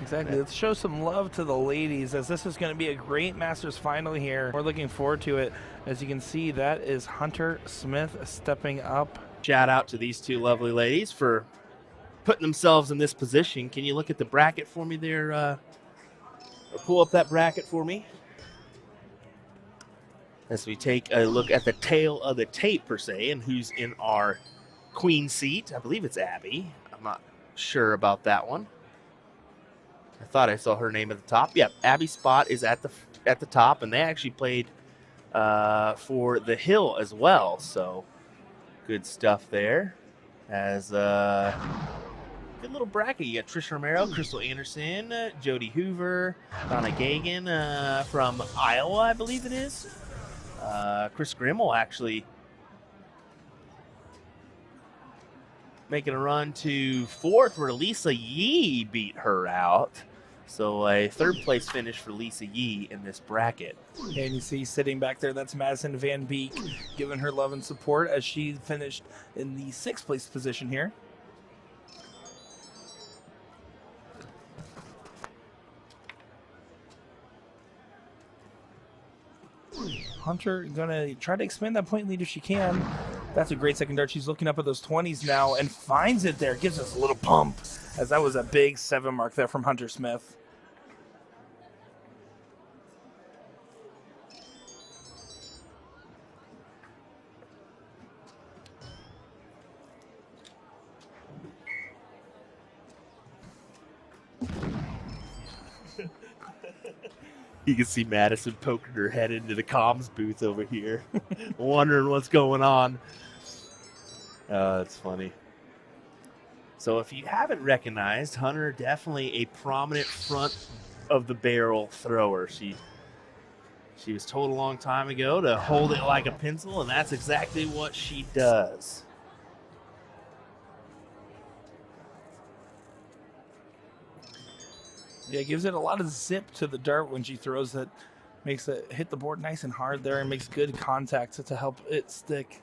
Exactly. Let's show some love to the ladies, as this is going to be a great Masters final here. We're looking forward to it. As you can see, that is Hunter Smith stepping up. Shout out to these two lovely ladies for putting themselves in this position. Can you look at the bracket for me there? Or pull up that bracket for me. As we take a look at the tail of the tape, per se, and who's in our queen seat. I believe it's Abby. I'm not sure about that one. I thought I saw her name at the top. Yep, Abby Spott is at the top, and they actually played for the Hill as well. So good stuff there. As good little bracket. You got Trish Romero, Crystal Anderson, Jody Hoover, Donna Gagan from Iowa, I believe it is. Chris Grimmel actually making a run to fourth, where Lisa Yee beat her out. So a third place finish for Lisa Yee in this bracket. And you see sitting back there, that's Madison Van Beek giving her love and support as she finished in the 6th place position here. Hunter going to try to expand that point lead if she can. That's a great second dart. She's looking up at those 20s now and finds it there. Gives us a little pump, as that was a big 7 mark there from Hunter Smith. You can see Madison poking her head into the comms booth over here, wondering what's going on. That's funny. So if you haven't recognized, Hunter, definitely a prominent front of the barrel thrower. She was told a long time ago to hold it like a pencil, and that's exactly what she does. Yeah, it gives it a lot of zip to the dart when she throws it. Makes it hit the board nice and hard there and makes good contact to help it stick.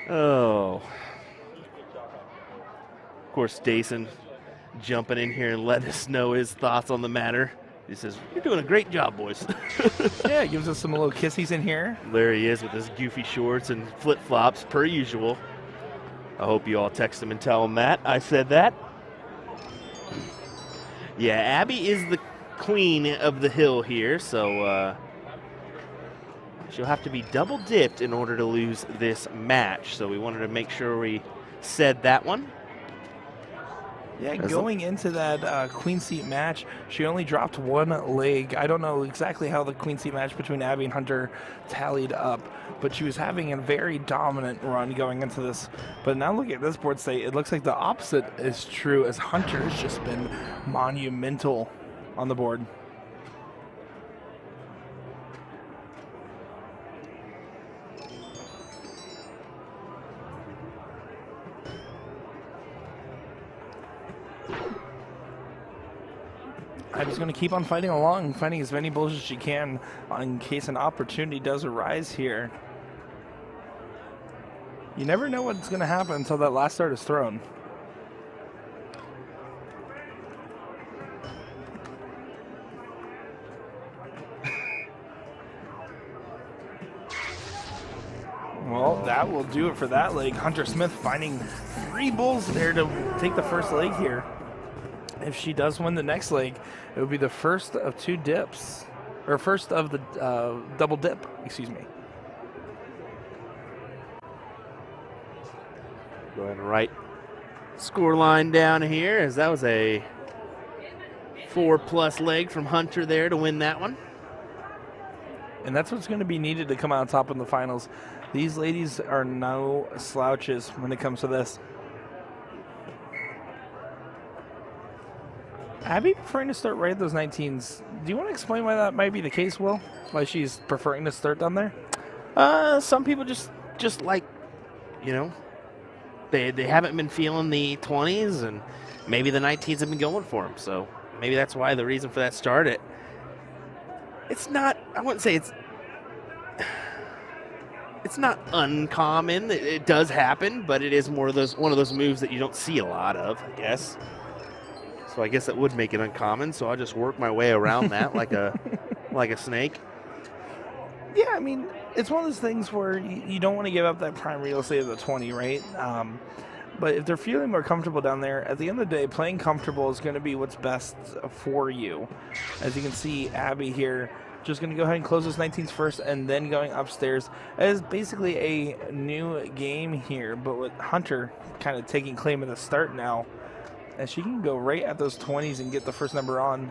Oh. Of course, Dason jumping in here and letting us know his thoughts on the matter. He says, "You're doing a great job, boys." Yeah, it gives us some little kissies in here. There he is with his goofy shorts and flip-flops, per usual. I hope you all text him and tell him that I said that. Yeah, Abby is the queen of the hill here, so she'll have to be double-dipped in order to lose this match. So we wanted to make sure we said that one. Yeah, going into that queen seat match, she only dropped one leg. I don't know exactly how the queen seat match between Abby and Hunter tallied up, but she was having a very dominant run going into this. But now look at this board state. It looks like the opposite is true, as Hunter has just been monumental on the board. Abby's going to keep on fighting along, finding as many bulls as she can in case an opportunity does arise here. You never know what's going to happen until that last dart is thrown. Well, that will do it for that leg. Hunter Smith finding 3 bulls there to take the first leg here. if she does win the next leg, it would be the first of 2 dips, or first of the double dip, excuse me. Go ahead and write score line down here, as that was a 4+ leg from Hunter there to win that one. And that's what's going to be needed to come out on top in the finals. These ladies are no slouches when it comes to this. Abby preferring to start right at those 19s. Do you want to explain why that might be the case, Will? Why she's preferring to start down there? Some people just like, they haven't been feeling the 20s, and maybe the 19s have been going for them. So maybe that's why the reason for that start. It's not, I wouldn't say it's not uncommon. It does happen, but it is one of those moves that you don't see a lot of, I guess. So I guess that would make it uncommon. So I'll just work my way around that like a snake. Yeah, I mean, it's one of those things where you don't want to give up that prime real estate of the 20, right? But if they're feeling more comfortable down there, at the end of the day, playing comfortable is going to be what's best for you. As you can see, Abby here just going to go ahead and close those 19s first and then going upstairs. It is basically a new game here, but with Hunter kind of taking claim of the start now, as she can go right at those 20s and get the first number on.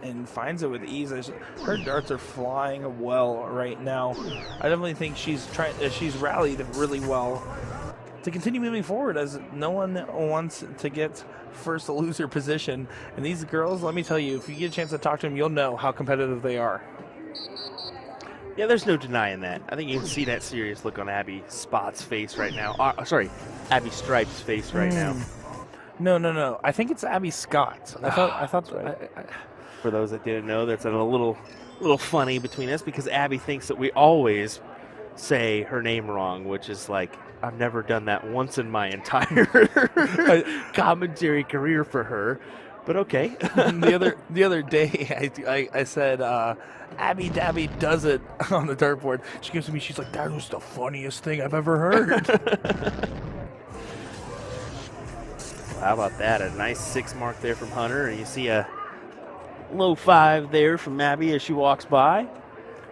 And finds it with ease. Her darts are flying well right now. I definitely think she's rallied really well to continue moving forward, as no one wants to get first loser position. And these girls, let me tell you, if you get a chance to talk to them, you'll know how competitive they are. Yeah, there's no denying that. I think you can see that serious look on Abby Spott's face right now. Abby Stripe's face right now. No. I think it's Abby Scott. I thought. For those that didn't know, that's a little funny between us, because Abby thinks that we always say her name wrong, which is like, I've never done that once in my entire commentary career for her. But okay. the other day, I said, Abby Dabby does it on the dartboard. She gives me, she's like, that was the funniest thing I've ever heard. How about that? A nice 6 mark there from Hunter, and you see a low 5 there from Abby as she walks by.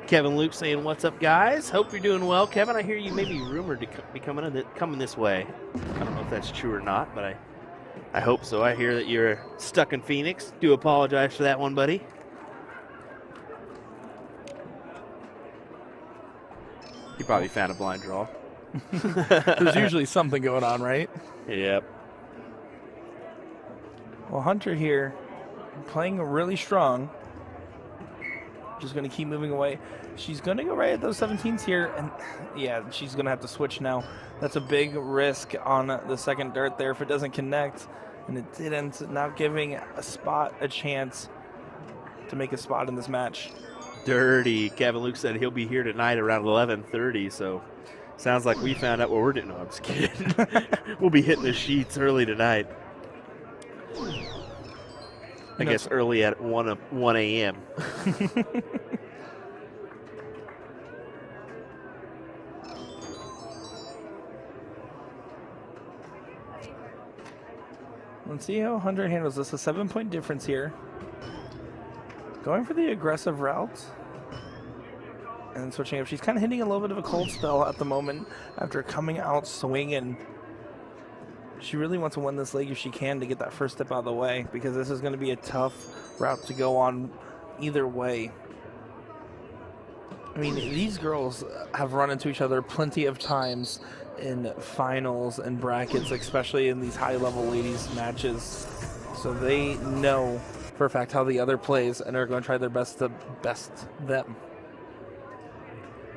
Kevin Luke saying, "What's up, guys? Hope you're doing well." Kevin, I hear you may be rumored to be coming this way. I don't know if that's true or not, but I hope so. I hear that you're stuck in Phoenix. Do apologize for that one, buddy. You probably found a blind draw. There's usually something going on, right? Yep. Well, Hunter here playing really strong. Just going to keep moving away. She's going to go right at those 17s here. And yeah, she's going to have to switch now. That's a big risk on the second dart there if it doesn't connect. And it didn't. Not giving a Spott a chance to make a spot in this match. Dirty. Kevin Luke said he'll be here tonight around 11:30. So sounds like we found out what we're doing. No, I'm just kidding. We'll be hitting the sheets early tonight. I guess early at 1 a.m. Let's see how Hunter handles this. A 7-point difference here. Going for the aggressive route. And switching up. She's kind of hitting a little bit of a cold spell at the moment after coming out swinging. She really wants to win this leg if she can to get that first step out of the way, because this is going to be a tough route to go on either way. I mean, these girls have run into each other plenty of times in finals and brackets, especially in these high-level ladies matches. So they know for a fact how the other plays and are going to try their best to best them.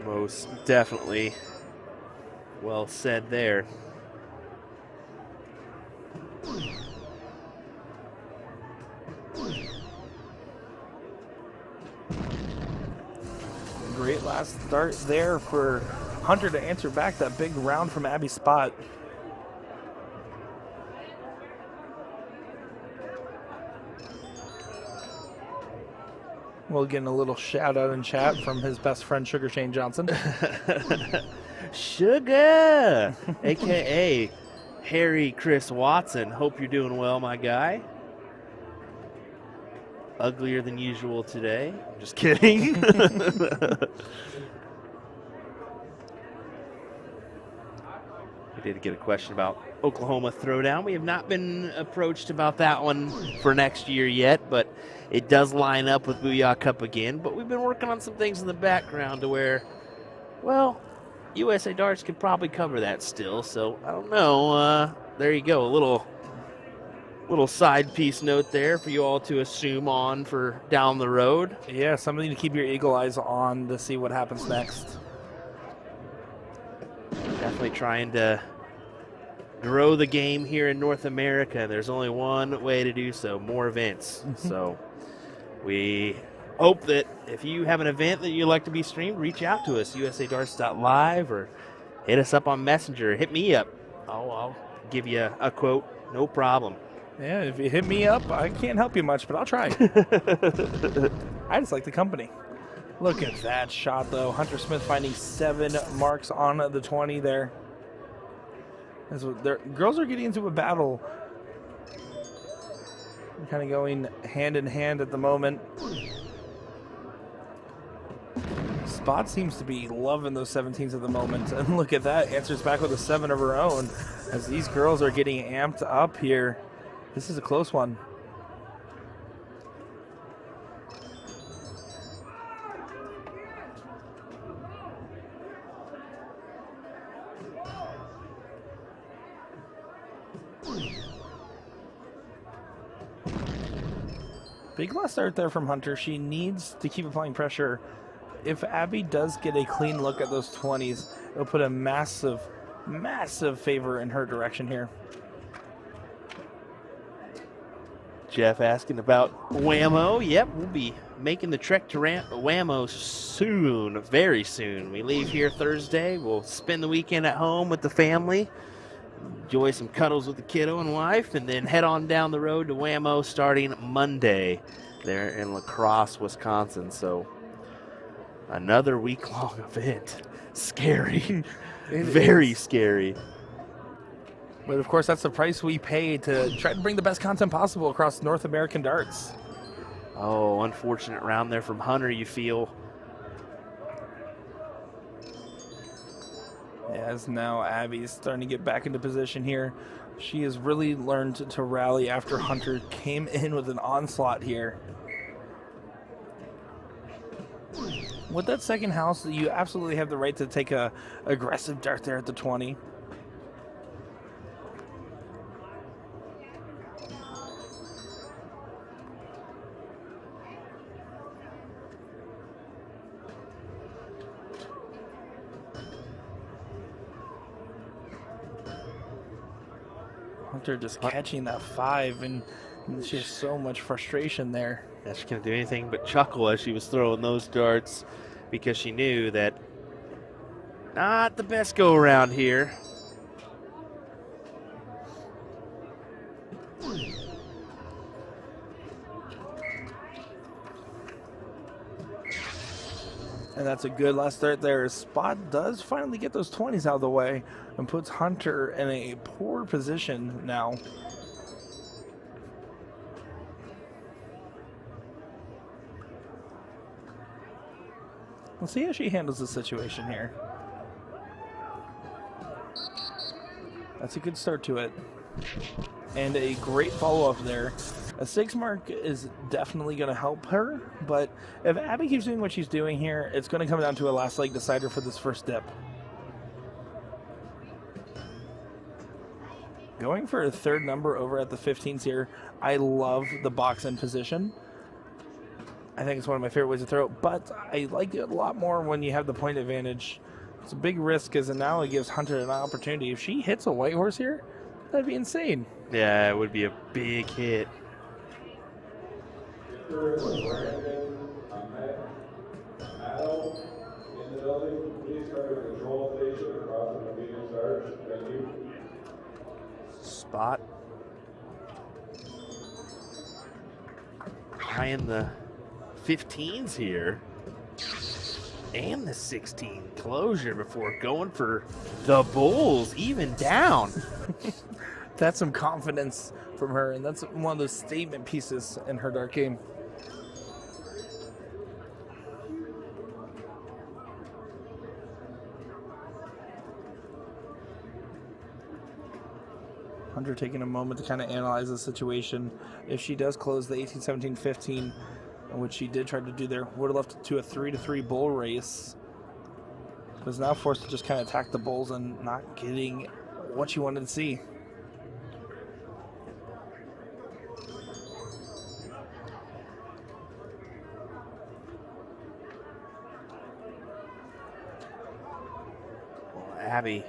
Most definitely. Well said there. Great last start there for Hunter to answer back that big round from Abby Spott. Will getting a little shout out in chat from his best friend Sugar Shane Johnson. Sugar, a.k.a. Harry Chris Watson. Hope you're doing well, my guy. Uglier than usual today. I'm just kidding. We did get a question about Oklahoma Throwdown. We have not been approached about that one for next year yet, but it does line up with Booyah Cup again. But we've been working on some things in the background to where, well, USA Darts could probably cover that still. So I don't know. There you go. A little side piece note there for you all to assume on for down the road. Yeah, something to keep your eagle eyes on to see what happens next. Definitely trying to grow the game here in North America. There's only one way to do so, more events. So we hope that if you have an event that you'd like to be streamed, reach out to us, usadarts.live, or hit us up on Messenger. Hit me up. I'll give you a quote, no problem. Yeah, if you hit me up, I can't help you much, but I'll try. I just like the company. Look at that shot, though. Hunter Smith finding 7 marks on the 20 there. Girls are getting into a battle. They're kind of going hand in hand at the moment. Spott seems to be loving those 17s at the moment. And look at that. Answers back with a 7 of her own as these girls are getting amped up here. This is a close one. Big last start there from Hunter. She needs to keep applying pressure. If Abby does get a clean look at those 20s, it'll put a massive, massive favor in her direction here. Jeff asking about Whammo. Yep, we'll be making the trek to Whammo soon, very soon. We leave here Thursday. We'll spend the weekend at home with the family, enjoy some cuddles with the kiddo and wife, and then head on down the road to Whammo starting Monday there in La Crosse, Wisconsin. So another week-long event. Scary. Very scary. But of course, that's the price we pay to try to bring the best content possible across North American darts. Oh, unfortunate round there from Hunter, you feel. As now Abby's starting to get back into position here. She has really learned to rally after Hunter came in with an onslaught here. With that second house, you absolutely have the right to take a aggressive dart there at the 20. Hunter just catching that 5, and she has so much frustration there. Yeah, she couldn't do anything but chuckle as she was throwing those darts because she knew that not the best go around here. And that's a good last start there. Spott does finally get those 20s out of the way and puts Hunter in a poor position now. We'll see how she handles the situation here. That's a good start to it. And a great follow-up there. A 6 mark is definitely going to help her, but if Abby keeps doing what she's doing here, it's going to come down to a last leg decider for this first dip. Going for a third number over at the 15s here. I love the box in position. I think it's one of my favorite ways to throw it, but I like it a lot more when you have the point advantage. It's a big risk as now it gives Hunter an opportunity. If she hits a white horse here, that'd be insane. Yeah, it would be a big hit. Spott eyeing the 15s here. and the 16 closure before going for the bulls, even down. That's some confidence from her, and that's one of those statement pieces in her dart game. Hunter taking a moment to kind of analyze the situation. If she does close the 18, 17, 15, which she did try to do there, would have left it to a 3-3 bull race. Was now forced to just kind of attack the bulls and not getting what she wanted to see. Well, Abby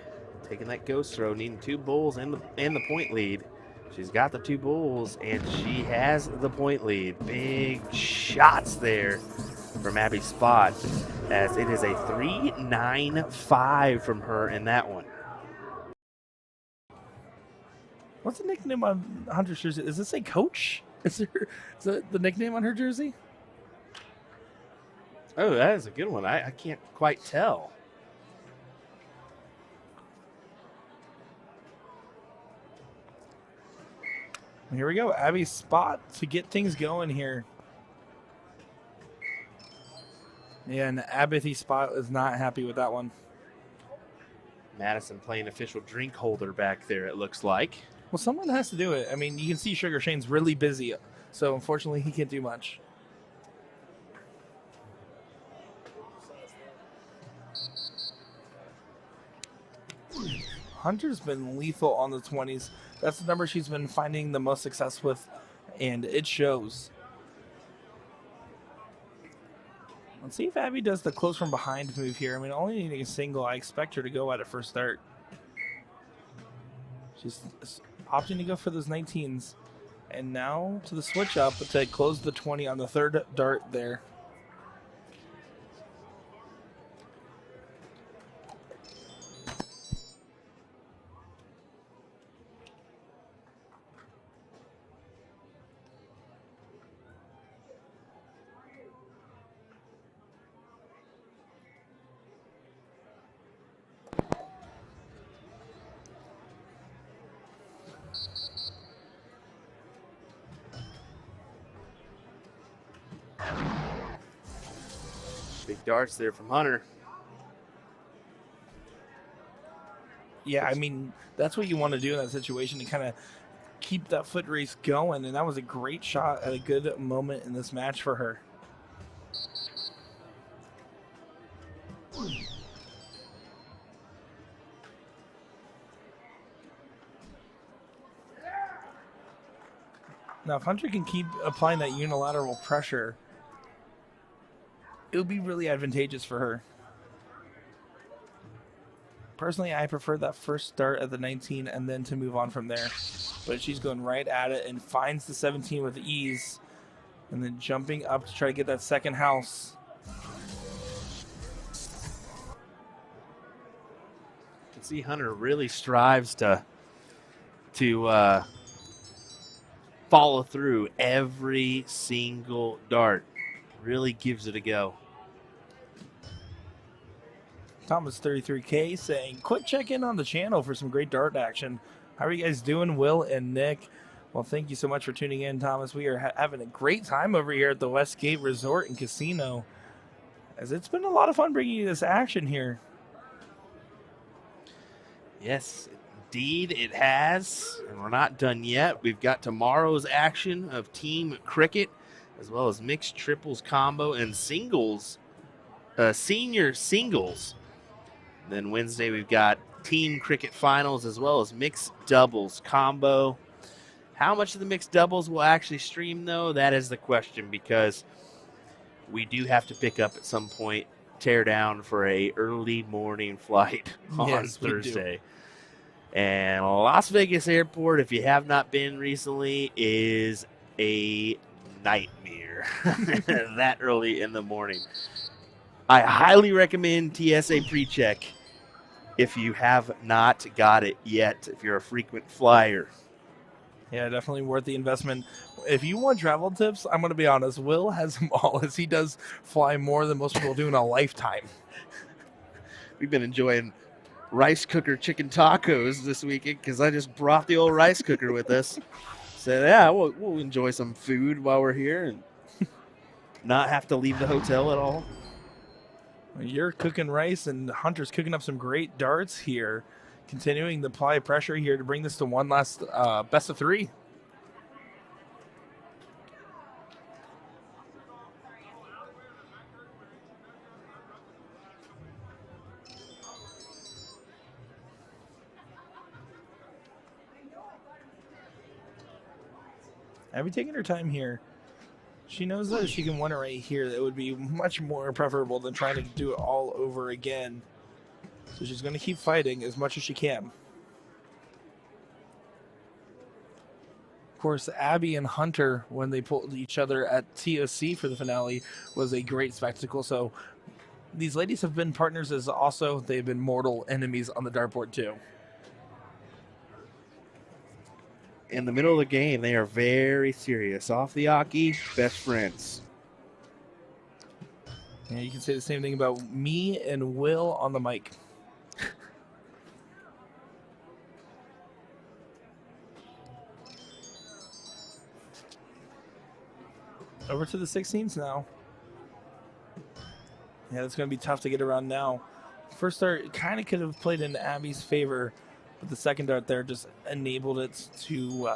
taking that ghost throw, needing 2 bulls and the point lead. She's got the 2 bulls, and she has the point lead. Big shots there from Abby Spott, as it is a 3-9-5 from her in that one. What's the nickname on Hunter's jersey? Does it say Coach? Is that the nickname on her jersey? Oh, that is a good one. I can't quite tell. Here we go. Abby Spott to get things going here. Yeah, and Abby Spott is not happy with that one. Madison playing official drink holder back there, it looks like. Well, someone has to do it. I mean, you can see Sugar Shane's really busy, so unfortunately he can't do much. Hunter's been lethal on the 20s. That's the number she's been finding the most success with, and it shows. Let's see if Abby does the close from behind move here. I mean, only needing a single. I expect her to go at it first start. She's opting to go for those 19s. And now to the switch up to close the 20 on the third dart there. Big darts there from Hunter. Yeah, I mean, that's what you want to do in that situation, to kind of keep that foot race going. And that was a great shot at a good moment in this match for her. Now, if Hunter can keep applying that unilateral pressure, it would be really advantageous for her. Personally, I prefer that first start at the 19 and then to move on from there. But she's going right at it and finds the 17 with ease, and then jumping up to try to get that second house. You can see Hunter really strives to follow through every single dart. Really gives it a go. Thomas 33K saying, quick check in on the channel for some great dart action. How are you guys doing, Will and Nick? Well, thank you so much for tuning in, Thomas. We are having a great time over here at the Westgate Resort and Casino, as it's been a lot of fun bringing you this action here. Yes, indeed it has. And we're not done yet. We've got tomorrow's action of team cricket, as well as mixed triples combo and singles, senior singles. Then Wednesday we've got team cricket finals as well as mixed doubles combo. How much of the mixed doubles will actually stream, though? That is the question, because we do have to pick up at some point, tear down for a early morning flight on Thursday. And Las Vegas Airport, if you have not been recently, is a nightmare that early in the morning. I highly recommend TSA PreCheck if you have not got it yet, if you're a frequent flyer. Yeah, definitely worth the investment. If you want travel tips, I'm going to be honest, Will has them all, as he does fly more than most people do in a lifetime. We've been enjoying rice cooker chicken tacos this weekend because I just brought the old rice cooker with us. Said, yeah, we'll enjoy some food while we're here and not have to leave the hotel at all. You're cooking rice, and Hunter's cooking up some great darts here. Continuing to apply pressure here to bring this to one last best of 3. Abby taking her time here. She knows that if she can win it right here, that would be much more preferable than trying to do it all over again. So she's going to keep fighting as much as she can. Of course, Abby and Hunter, when they pulled each other at TOC for the finale, was a great spectacle. So these ladies have been partners, as also they've been mortal enemies on the dartboard too. In the middle of the game, they are very serious. Off the hockey, best friends. Yeah, you can say the same thing about me and Will on the mic. Over to the 16s now. Yeah, it's going to be tough to get around now. First dart kind of could have played in Abby's favor, but the second dart there just enabled it to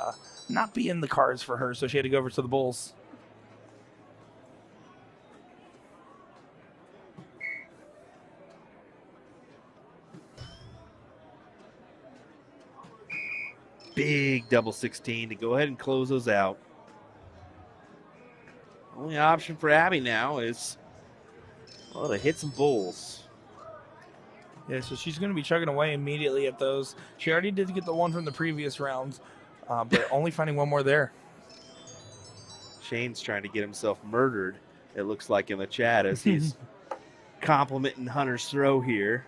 not be in the cards for her, so she had to go over to the Bulls. Big double 16 to go ahead and close those out. Only option for Abby now is, well, to hit some bulls. Yeah, so she's going to be chugging away immediately at those. She already did get the one from the previous rounds, but only finding one more there. Shane's trying to get himself murdered, it looks like, in the chat as he's complimenting Hunter's throw here.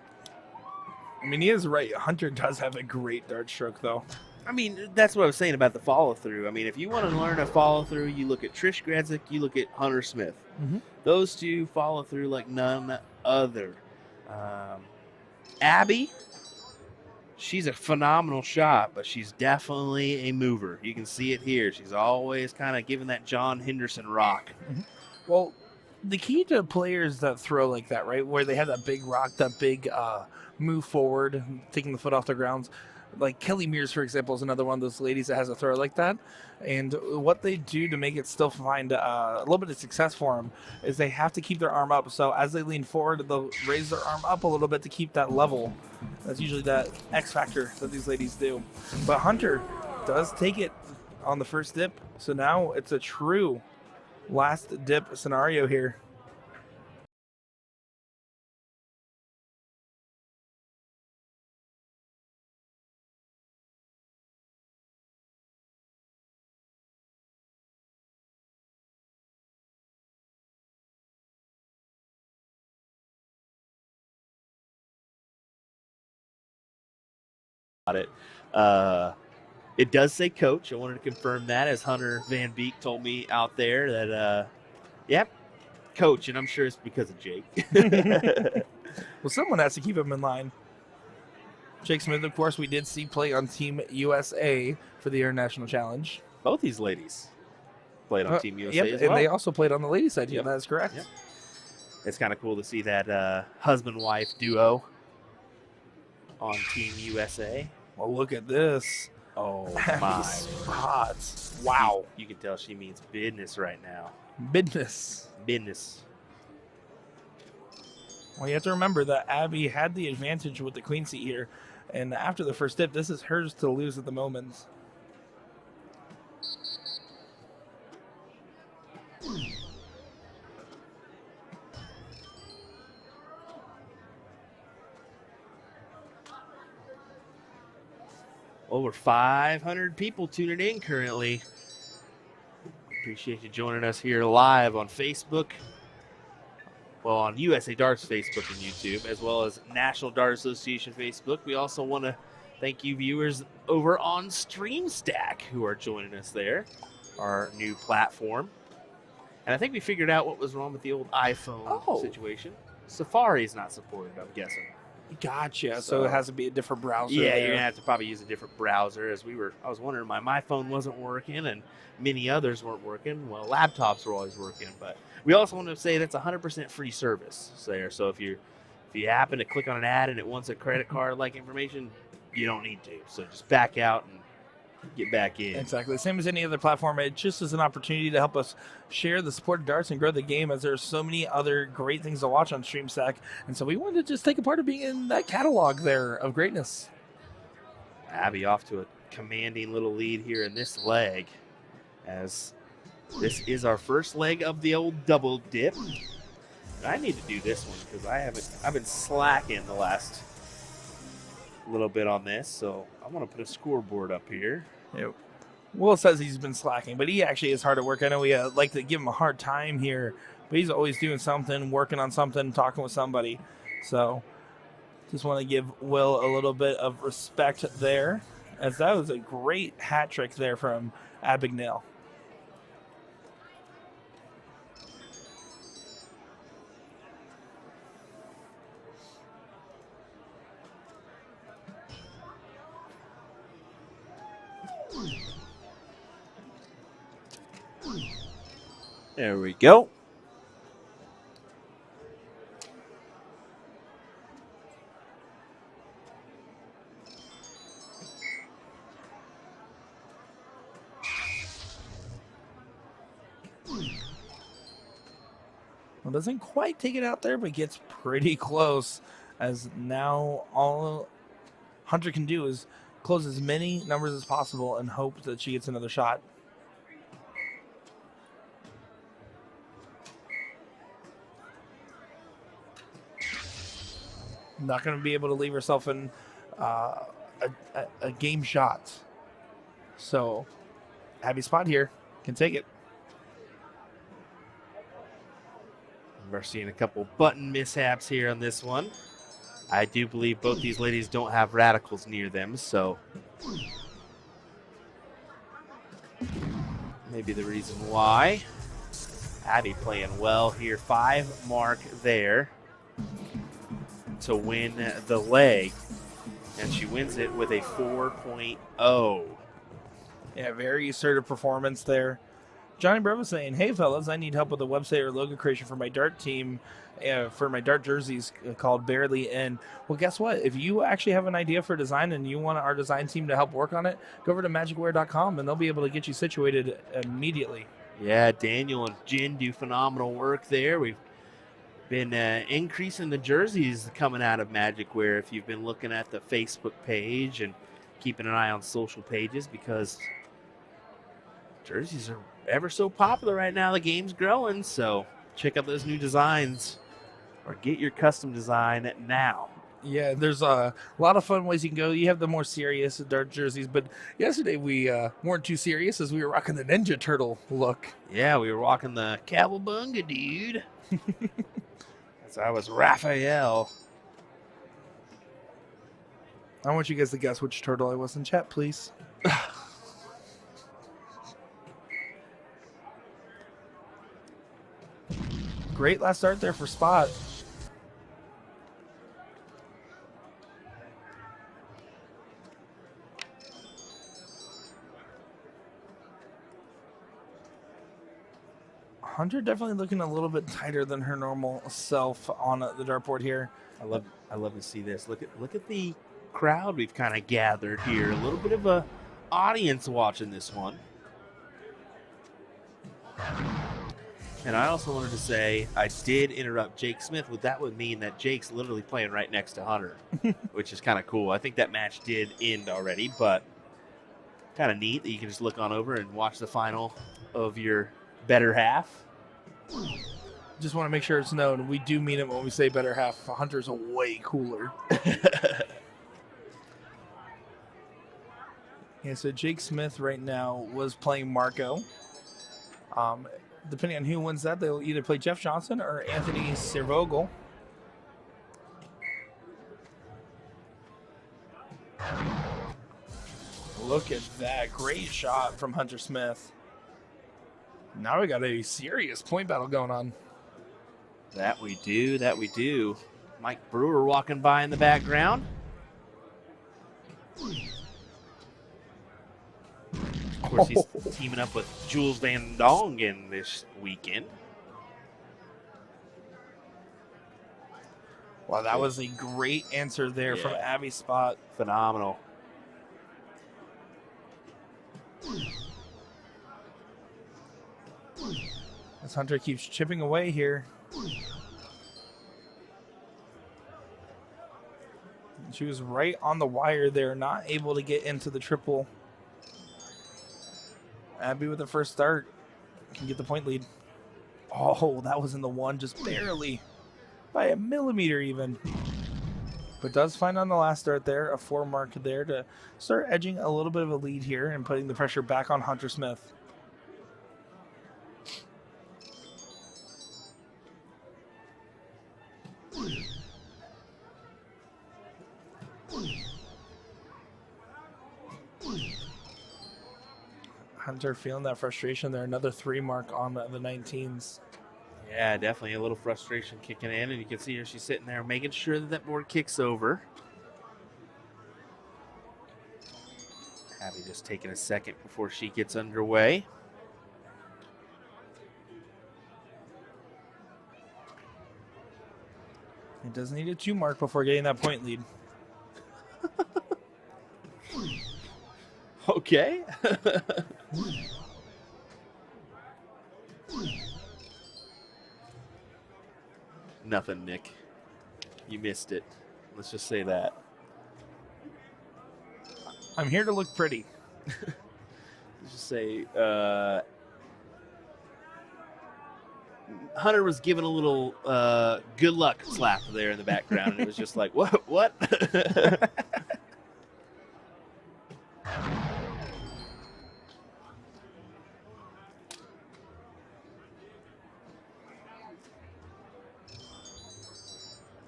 I mean, he is right. Hunter does have a great dart stroke, though. I mean, that's what I was saying about the follow-through. I mean, if you want to learn a follow-through, you look at Trish Gradzik, you look at Hunter Smith. Mm-hmm. Those two follow through like none other. Abby, she's a phenomenal shot, but she's definitely a mover. You can see it here. She's always kind of giving that John Henderson rock. Mm-hmm. Well, the key to players that throw like that, right, where they have that big rock, that big move forward, taking the foot off the ground, like Kelly Mears, for example, is another one of those ladies that has a throw like that. And what they do to make it still find a little bit of success for them is they have to keep their arm up. So as they lean forward, they'll raise their arm up a little bit to keep that level. That's usually that X factor that these ladies do. But Hunter does take it on the first dip. So now it's a true last dip scenario here. It does say coach. I wanted to confirm that, as Hunter Van Beek told me out there that, yep, coach, and I'm sure it's because of Jake. Well, someone has to keep him in line. Jake Smith, of course, we did see play on Team USA for the International Challenge. Both these ladies played on Team USA as well. And they also played on the ladies' side. Yep. That is correct. Yep. It's kind of cool to see that husband-wife duo on Team USA. Well, look at this. Oh, my. Spots. Wow. You can tell she means business right now. Business. Well, you have to remember that Abby had the advantage with the queen seat here. And after the first dip, this is hers to lose at the moment. Over 500 people tuning in currently. Appreciate you joining us here live on Facebook. Well, on USA Darts Facebook and YouTube, as well as National Dart Association Facebook. We also want to Thank you, viewers over on StreamStack who are joining us there, our new platform. And I think we figured out what was wrong with the old iPhone situation. Safari's not supported, I'm guessing. Gotcha. So it has to be a different browser. Yeah, there. you're gonna have to probably use a different browser. I was wondering, my phone wasn't working, and many others weren't working. Well, laptops were always working, but we also want to say that's 100% free service there. So if you happen to click on an ad and it wants a credit card like information, you don't need to. So just back out and get back in. Exactly. Same as any other platform. It just is an opportunity to help us share the sport of darts and grow the game, as there's so many other great things to watch on StreamStack. And so we wanted to just take a part of being in that catalog there of greatness. Abby off to a commanding little lead here in this leg, as this is our first leg of the old double dip. I need to do this one because I've been slacking the last little bit on this, so I want to put a scoreboard up here. Yep. Will says he's been slacking, but he actually is hard at work. I know we like to give him a hard time here, but he's always doing something, working on something, talking with somebody. So just want to give Will a little bit of respect there, as that was a great hat trick there from Abigail. There we go. Well, doesn't quite take it out there, but gets pretty close, as now all Hunter can do is close as many numbers as possible and hope that she gets another shot. Not going to be able to leave herself in a game shot. So Abby Spott here can take it. We're seeing a couple button mishaps here on this one. I do believe both these ladies don't have radicals near them, so maybe the reason why. Abby playing well here. 5 mark there to win the leg, and she wins it with a 4.0. Yeah, very assertive performance there. Johnny Bravo saying, "Hey fellas, I need help with a website or logo creation for my dart team, for my dart jerseys called Barely In." Well, guess what? If you actually have an idea for design and you want our design team to help work on it, go over to magicwear.com and they'll be able to get you situated immediately. Yeah, Daniel and Jen do phenomenal work there. We've been increasing the jerseys coming out of Magic Wear. If you've been looking at the Facebook page and keeping an eye on social pages, because jerseys are ever so popular right now. The game's growing, so check out those new designs or get your custom design now. Yeah, there's a lot of fun ways you can go. You have the more serious dart jerseys, but yesterday we weren't too serious as we were rocking the Ninja Turtle look. Yeah, we were rocking the Cowabunga, dude. As I was Raphael. I want you guys to guess which turtle I was in chat, please. Great last start there for Spott. Hunter definitely looking a little bit tighter than her normal self on the dartboard here. I love to see this. Look at the crowd we've kind of gathered here. A little bit of a audience watching this one. And I also wanted to say I did interrupt Jake Smith. That would mean that Jake's literally playing right next to Hunter, which is kind of cool. I think that match did end already, but kind of neat that you can just look on over and watch the final of your better half. Just want to make sure it's known. We do mean it when we say better half. Hunter's way cooler. Yeah, so Jake Smith right now was playing Marco. Depending on who wins that, they'll either play Jeff Johnson or Anthony Servogel. Look at that. Great shot from Hunter Smith. Now we got a serious point battle going on. That we do. That we do. Mike Brewer walking by in the background. Of course, he's teaming up with Jules Van Dongen this weekend. Wow, that was a great answer there from Abby Spott. Phenomenal. As Hunter keeps chipping away here. She was right on the wire there, not able to get into the triple. Abby with the first start can get the point lead. Oh, that was in the one, just barely. By a millimeter even. But does find on the last start there, a 4 mark there to start edging a little bit of a lead here and putting the pressure back on Hunter Smith. Hunter feeling that frustration there. Another 3 mark on the 19s. Yeah, definitely a little frustration kicking in, and you can see her. She's sitting there making sure that that board kicks over. Abby just taking a second before she gets underway. It does need a 2 mark before getting that point lead. Okay. Nothing, Nick. You missed it. Let's just say that. I'm here to look pretty. Let's just say Hunter was given a little good luck slap there in the background, and it was just like, what?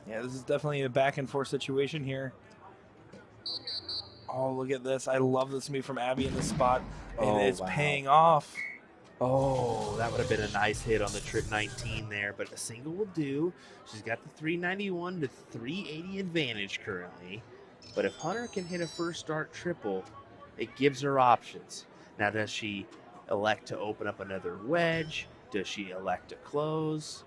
Yeah, this is definitely a back and forth situation here. Oh, look at this. I love this move from Abby in this spot. And it's paying off. Oh, that would have been a nice hit on the trip 19 there, but a single will do. She's got the 391 to 380 advantage currently. But if Hunter can hit a first start triple, it gives her options. Now, does she elect to open up another wedge? Does she elect to close?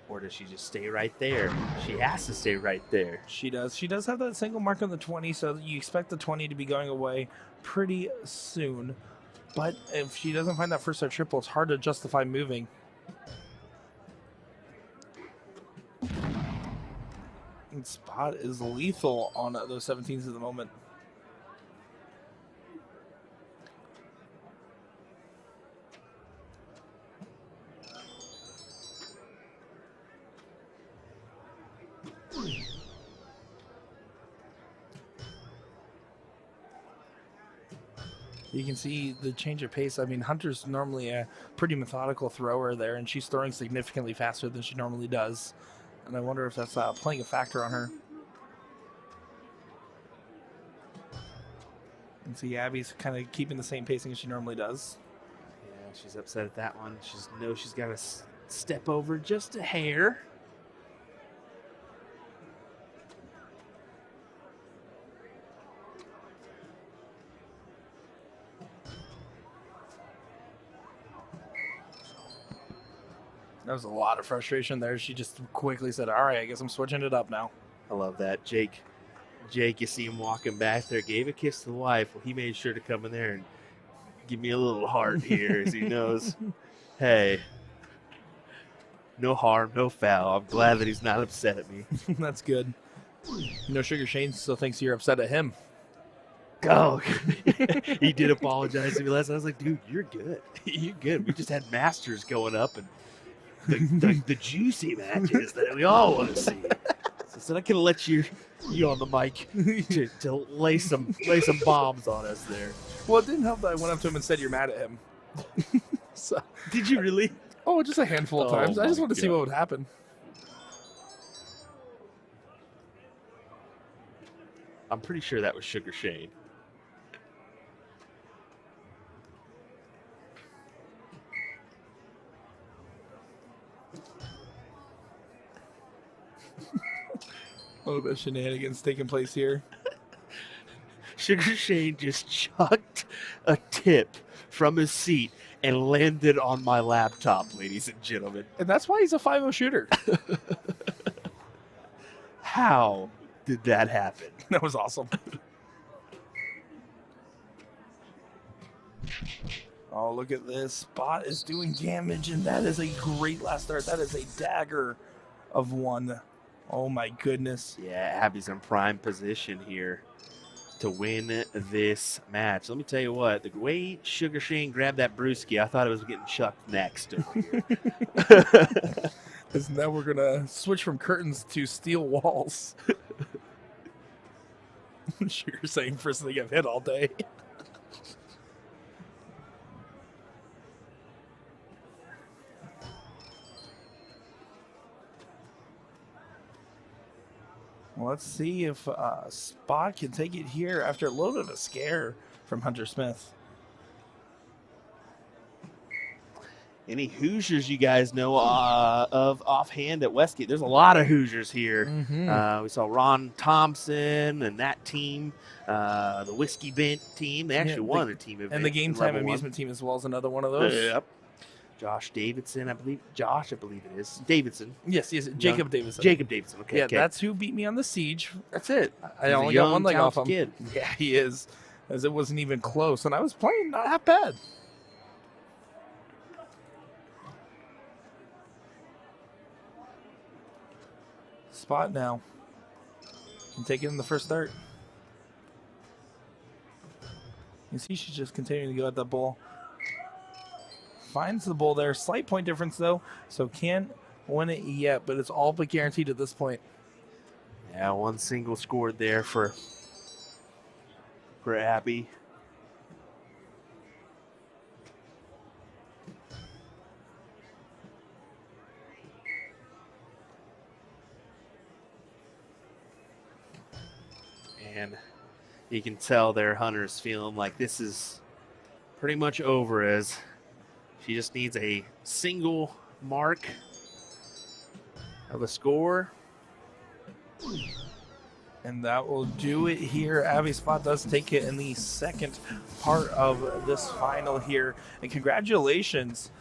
Or does she just stay right there? She has to stay right there. She does. She does have that single mark on the 20, so you expect the 20 to be going away pretty soon. But if she doesn't find that first start triple, it's hard to justify moving. And Spott is lethal on those 17s at the moment. You can see the change of pace. I mean, Hunter's normally a pretty methodical thrower there, and she's throwing significantly faster than she normally does. And I wonder if that's playing a factor on her. And see Abby's kind of keeping the same pacing as she normally does. Yeah, she's upset at that one. She knows she's got to step over just a hair. There was a lot of frustration there. She just quickly said, all right, I guess I'm switching it up now. I love that. Jake, you see him walking back there, gave a kiss to the wife. Well, he made sure to come in there and give me a little heart here as he knows, hey, no harm, no foul. I'm glad that he's not upset at me. That's good. Sugar Shane still thinks you're upset at him. Oh, he did apologize to me last night. I was like, dude, you're good. You're good. We just had Masters going up and the juicy matches that we all want to see. So I said I could have let you on the mic to lay some bombs on us there. Well, it didn't help that I went up to him and said you're mad at him. So, did you really? Oh, just a handful of times. I just wanted to see what would happen. I'm pretty sure that was Sugar Shane. A little bit of shenanigans taking place here. Sugar Shane just chucked a tip from his seat and landed on my laptop, ladies and gentlemen. And that's why he's a 5-0 shooter. How did that happen? That was awesome. Oh, look at this. Spott is doing damage, and that is a great last start. That is a dagger of one. Oh, my goodness. Yeah, Abby's in prime position here to win this match. Let me tell you what, the way Sugar Shane grabbed that brewski, I thought it was getting chucked next over here. Because now we're going to switch from curtains to steel walls. Sugar saying first thing I've hit all day. Well, let's see if Spott can take it here after a little bit of a scare from Hunter Smith. Any Hoosiers you guys know of offhand at Westgate? There's a lot of Hoosiers here. Mm-hmm. We saw Ron Thompson and that team, the Whiskey Bent team. They actually won a team event. And the Game Time Amusement team as well is another one of those. Yep. Josh Davidson, I believe. Josh, I believe it is. Davidson. Yes, Jacob Davidson. Jacob Davidson, okay. Yeah, okay. that's who beat me on the Siege. That's it. I only got one leg off him. Kid. Yeah, he is. As it wasn't even close. And I was playing not that bad. Spott now. Can take it in the first start. You see she's just continuing to go at that ball. Finds the ball there. Slight point difference, though, so can't win it yet, but it's all but guaranteed at this point. Yeah, one single scored there for Abby. And you can tell their Hunter's feeling like this is pretty much over, as she just needs a single mark of a score. And that will do it here. Abby Spott does take it in the second part of this final here. And congratulations